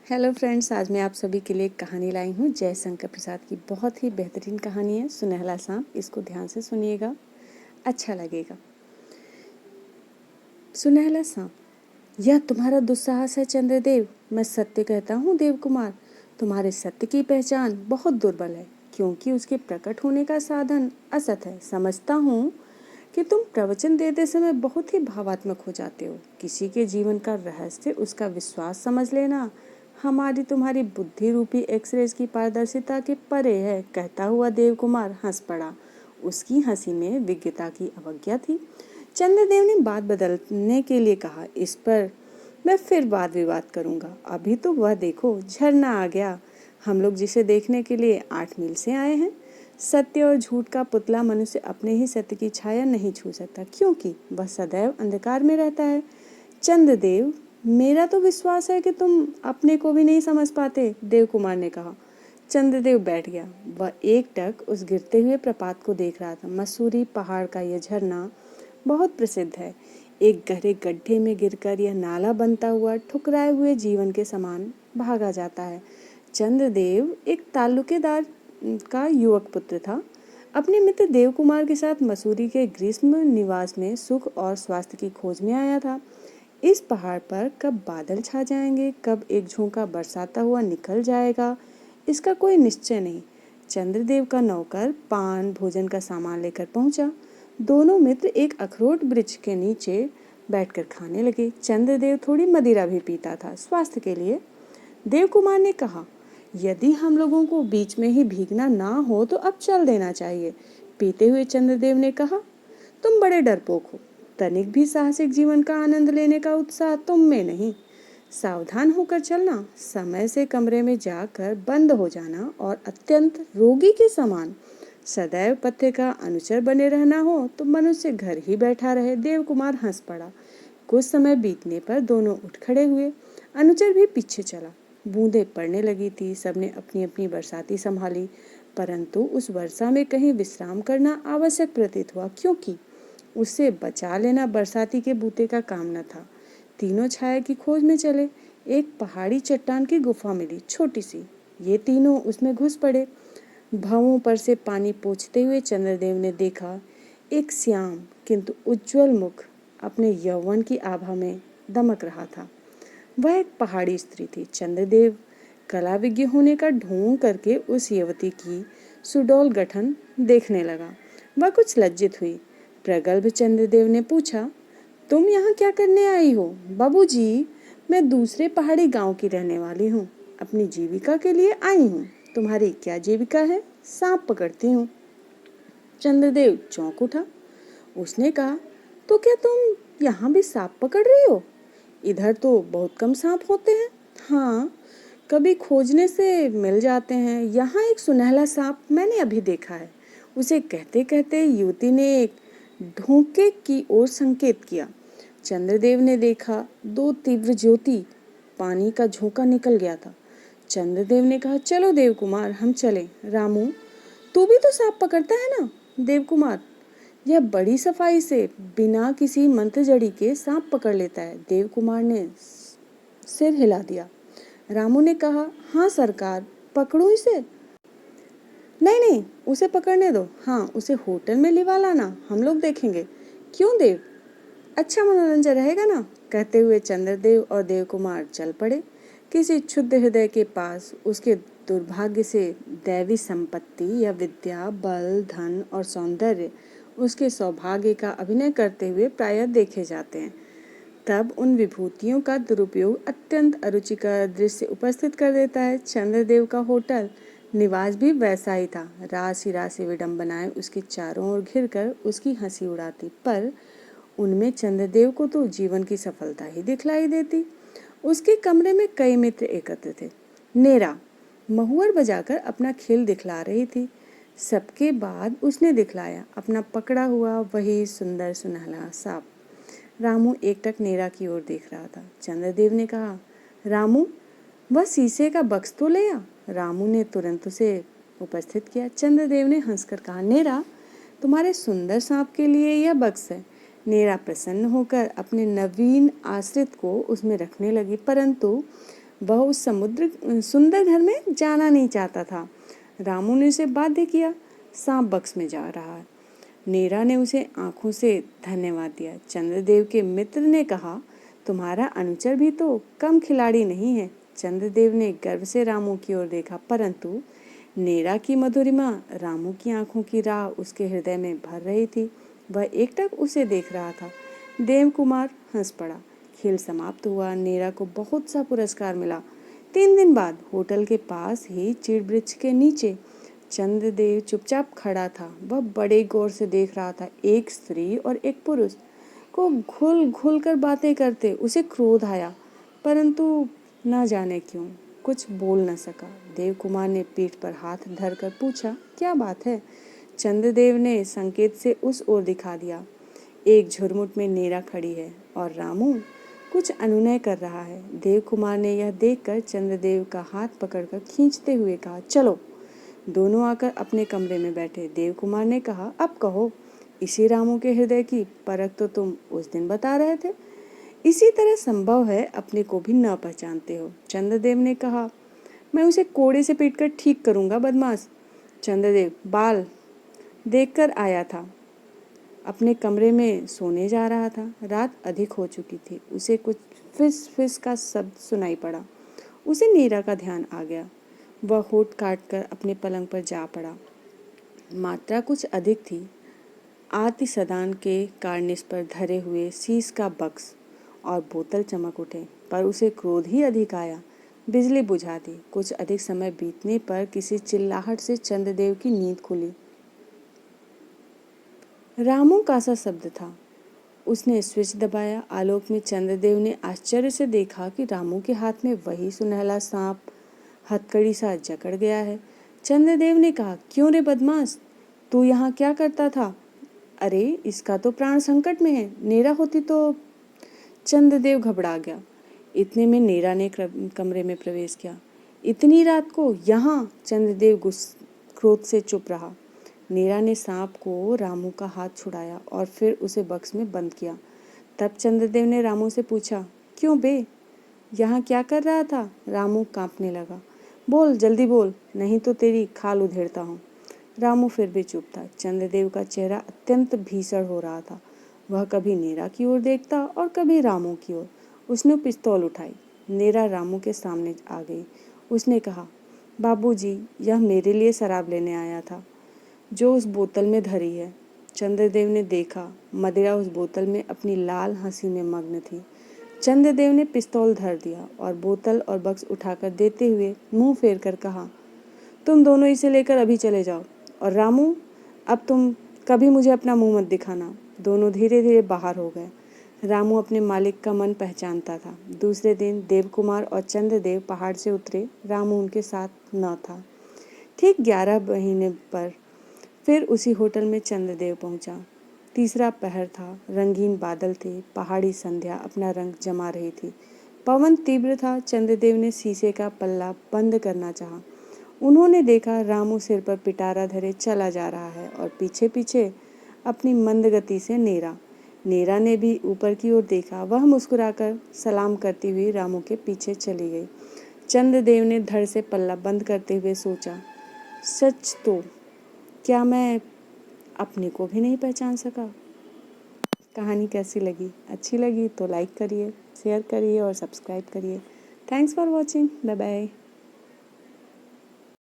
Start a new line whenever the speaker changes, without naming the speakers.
Hello friends, आज मैं आप सभी के लिए एक कहानी लाई हूँ। जयशंकर प्रसाद की बहुत ही बेहतरीन कहानी है सुनहला सांप। इसको ध्यान से सुनिएगा, अच्छा लगेगा। सुनहला सांप। यह तुम्हारा दुस्साहस है चंद्रदेव। मैं सत्य कहता हूँ देव कुमार, तुम्हारे सत्य की पहचान बहुत दुर्बल है, क्योंकि उसके प्रकट होने का साधन असत है। समझता हूँ कि तुम प्रवचन देते समय बहुत ही भावात्मक हो जाते हो। किसी के जीवन का रहस्य उसका विश्वास समझ लेना हमारी तुम्हारी बुद्धि रूपी एक्सरेज की पारदर्शिता के परे है। कहता हुआ देव कुमार हंस पड़ा। उसकी हंसी में विज्ञता की अवज्ञा थी। चंद्रदेव ने बात बदलने के लिए कहा, इस पर मैं फिर वाद विवाद करूंगा। अभी तो वह देखो, झरना आ गया। हम लोग जिसे देखने के लिए 8 मील से आए हैं। सत्य और झूठ का पुतला मनुष्य अपने ही सत्य की छाया नहीं छू सकता, क्योंकि वह सदैव अंधकार में रहता है। चंद्रदेव, मेरा तो विश्वास है कि तुम अपने को भी नहीं समझ पाते, देव कुमार ने कहा। चंद्रदेव बैठ गया। वह एकटक उस गिरते हुए प्रपात को देख रहा था। मसूरी पहाड़ का यह झरना बहुत प्रसिद्ध है। एक गहरे गड्ढे में गिरकर यह नाला बनता हुआ ठुकराए हुए जीवन के समान भागा जाता है। चंद्रदेव एक ताल्लुकेदार का युवक पुत्र था। अपने मित्र देव कुमार के साथ मसूरी के ग्रीष्म निवास में सुख और स्वास्थ्य की खोज में आया था। इस पहाड़ पर कब बादल छा जाएंगे, कब एक झोंका बरसाता हुआ निकल जाएगा, इसका कोई निश्चय नहीं। चंद्रदेव का नौकर पान भोजन का सामान लेकर पहुंचा। दोनों मित्र एक अखरोट वृक्ष के नीचे बैठकर खाने लगे। चंद्रदेव थोड़ी मदिरा भी पीता था, स्वास्थ्य के लिए। देव कुमार ने कहा, यदि हम लोगों को बीच में ही भीगना ना हो तो अब चल देना चाहिए। पीते हुए चंद्रदेव ने कहा, तुम बड़े डरपोक हो। तनिक भी साहसिक जीवन का आनंद लेने का उत्साह तुम में नहीं। सावधान होकर चलना, समय से कमरे में जाकर बंद हो जाना और अत्यंत रोगी के समान सदैव पथ्य का अनुचर बने रहना हो तो मनुष्य घर ही बैठा रहे। देव कुमार हंस पड़ा। कुछ समय बीतने पर दोनों उठ खड़े हुए। अनुचर भी पीछे चला। बूंदें पड़ने लगी थी। सबने अपनी अपनी बरसाती संभाली, परंतु उस वर्षा में कहीं विश्राम करना आवश्यक प्रतीत हुआ, क्योंकि उससे बचा लेना बरसाती के बूते का काम न था। तीनों छाया की खोज में चले। एक पहाड़ी चट्टान की गुफा मिली, छोटी सी। ये तीनों उसमें घुस पड़े। भवों पर से पानी पोंछते हुए चंद्रदेव ने देखा एक श्याम किंतु उज्जवल मुख अपने यौवन की आभा में दमक रहा था। वह एक पहाड़ी स्त्री थी। चंद्रदेव कला विज्ञ होने का ढोंग करके उस युवती की सुडौल गठन देखने लगा। वह कुछ लज्जित हुई। प्रगल्भ चंद्रदेव ने पूछा, तुम यहाँ क्या करने आई हो? बाबूजी, मैं दूसरे पहाड़ी गांव की रहने वाली हूँ। अपनी जीविका के लिए आई हूँ। तुम्हारी क्या जीविका है? सांप पकड़ती हूँ। चंद्रदेव चौंक उठा। उसने कहा, तो क्या तुम यहाँ भी सांप पकड़ रही हो? इधर तो बहुत कम सांप होते हैं। हाँ, कभी खोजने से मिल जाते हैं। यहाँ एक सुनहला सांप मैंने अभी देखा है। उसे कहते कहते युवती ने एक ढोंके की ओर संकेत किया। चंद्रदेव ने देखा, 2 तीव्र ज्योति, पानी का झोंका निकल गया था। चंद्रदेव ने कहा, चलो देव कुमार, हम चलें। रामू, तू भी तो सांप पकड़ता है ना? देव कुमार, यह बड़ी सफाई से बिना किसी मंत्र जड़ी के सांप पकड़ लेता है। देव कुमार ने सिर हिला दिया। रामू ने कहा, हाँ सरकार, पकड़ो इसे। नहीं नहीं, उसे पकड़ने दो। हाँ, उसे होटल में लिवा लाना, हम लोग देखेंगे। क्यों देव? अच्छा मनोरंजन रहेगा ना? कहते हुए चंद्रदेव और देव कुमार चल पड़े। किसी क्षुद्र हृदय के पास उसके दुर्भाग्य से दैवी संपत्ति या विद्या, बल, धन और सौंदर्य उसके सौभाग्य का अभिनय करते हुए प्रायः देखे जाते हैं। तब उन विभूतियों का दुरुपयोग अत्यंत अरुचिकर दृश्य उपस्थित कर देता है। चंद्रदेव का होटल निवास भी वैसा ही था। राशि राशि विडंबनाएं उसके चारों ओर घिरकर उसकी हंसी उड़ाती, पर उनमें चंद्रदेव को तो जीवन की सफलता ही दिखलाई देती। उसके कमरे में कई मित्र एकत्र थे। नेरा महुअर बजाकर अपना खेल दिखला रही थी। सबके बाद उसने दिखलाया अपना पकड़ा हुआ वही सुंदर सुनहला सांप। रामू एकटक नेरा की ओर देख रहा था। चंद्रदेव ने कहा, रामू, वह शीशे का बक्स तो ले आ। रामू ने तुरंत उसे उपस्थित किया। चंद्रदेव ने हंसकर कहा, नेरा, तुम्हारे सुंदर सांप के लिए यह बक्स है। नेरा प्रसन्न होकर अपने नवीन आश्रित को उसमें रखने लगी, परंतु वह उस सुंदर घर में जाना नहीं चाहता था। रामू ने उसे बाध्य किया। सांप बक्स में जा रहा है। नीरा ने उसे आंखों से धन्यवाद दिया। चंद्रदेव के मित्र ने कहा, तुम्हारा अनुचर भी तो कम खिलाड़ी नहीं है। चंद्रदेव ने गर्व से रामू की ओर देखा, परंतु नीरा की मधुरिमा, रामू की आंखों की राह उसके हृदय में भर रही थी। वह एकटक उसे देख रहा था। देव कुमार हंस पड़ा। खेल समाप्त हुआ। नीरा को बहुत सा पुरस्कार मिला। 3 दिन बाद होटल के पास ही चीड़ वृक्ष के नीचे चंद्रदेव चुपचाप खड़ा था। वह बड़े गौर से देख रहा था। एक स्त्री और एक पुरुष को घुल घुल कर बातें करते उसे क्रोध आया, परंतु न जाने क्यों कुछ बोल न सका। देव कुमार ने पीठ पर हाथ धरकर पूछा, क्या बात है? चंद्रदेव ने संकेत से उस ओर दिखा दिया। एक झुरमुट में नीरा खड़ी है और रामू कुछ अनुनय कर रहा है। देव कुमार ने यह देखकर चंद्रदेव का हाथ पकड़कर खींचते हुए कहा, चलो। दोनों आकर अपने कमरे में बैठे। देव कुमार ने कहा, अब कहो, इसी रामू के हृदय की परख तो तुम उस दिन बता रहे थे। इसी तरह संभव है अपने को भी न पहचानते हो। चंद्रदेव ने कहा, मैं उसे कोड़े से पीटकर ठीक करूंगा, बदमाश। चंद्रदेव बाल देखकर आया था। अपने कमरे में सोने जा रहा था। रात अधिक हो चुकी थी। उसे कुछ फिस फिस का शब्द सुनाई पड़ा। उसे नीरा का ध्यान आ गया। वह होठ काटकर अपने पलंग पर जा पड़ा। मात्रा कुछ अधिक थी। आति सदान के कार्निस पर धरे हुए शीश का बक्स और बोतल चमक उठे, पर उसे क्रोध ही अधिक आया। बिजली बुझा दी। कुछ अधिक समय बीतने पर किसी चिल्लाहट से चंद्रदेव की नींद खुली। रामू का सा शब्द था। उसने स्विच दबाया। आलोक में चंद्रदेव ने आश्चर्य से देखा कि रामू के हाथ में वही सुनहला सांप हथकड़ी सा जकड़ गया है। चंद्रदेव ने कहा, क्यों रे बदमाश, तू यहाँ क्या करता था? अरे, इसका तो प्राण संकट में है। नीरा होती तो। चंद्रदेव घबरा गया। इतने में नीरा ने कमरे में प्रवेश किया। इतनी रात को यहाँ? चंद्रदेव क्रोध से चुप रहा। नीरा ने सांप को रामू का हाथ छुड़ाया और फिर उसे बक्स में बंद किया। तब चंद्रदेव ने रामू से पूछा, क्यों बे, यहाँ क्या कर रहा था? रामू कांपने लगा। बोल, जल्दी बोल, नहीं तो तेरी खाल उधेड़ता हूँ। रामू फिर भी चुप था। चंद्रदेव का चेहरा अत्यंत भीषण हो रहा था। वह कभी नीरा की ओर देखता और कभी रामू की ओर। उसने पिस्तौल उठाई। नीरा रामू के सामने आ गई। उसने कहा, बाबूजी, यह मेरे लिए शराब लेने आया था, जो उस बोतल में धरी है। चंद्रदेव ने देखा, मदिरा उस बोतल में अपनी लाल हंसी में मग्न थी। चंद्रदेव ने पिस्तौल धर दिया और बोतल और बक्स उठाकर देते हुए मुंह फेर कर कहा, तुम दोनों इसे लेकर अभी चले जाओ, और रामू, अब तुम कभी मुझे अपना मुंह मत दिखाना। दोनों धीरे धीरे बाहर हो गए। रामू अपने मालिक का मन पहचानता था। दूसरे दिन देव कुमार और चंद्रदेव पहाड़ से उतरे। रामू उनके साथ न था। ठीक 11 महीने पर फिर उसी होटल में चंद्रदेव पहुंचा। तीसरा पहर था। रंगीन बादल थे। पहाड़ी संध्या अपना रंग जमा रही थी। पवन तीव्र था। चंद्रदेव ने शीशे का पल्ला बंद करना चाहा। उन्होंने देखा रामू सिर पर पिटारा धरे चला जा रहा है और पीछे पीछे अपनी मंद गति से नीरा। नीरा ने भी ऊपर की ओर देखा। वह मुस्कुराकर सलाम करती हुई रामू के पीछे चली गई। चंद्रदेव ने धड़ से पल्ला बंद करते हुए सोचा, सच तो क्या मैं अपने को भी नहीं पहचान सका। कहानी कैसी लगी? अच्छी लगी तो लाइक करिए, शेयर करिए और सब्सक्राइब करिए। Thanks for watching. Bye bye.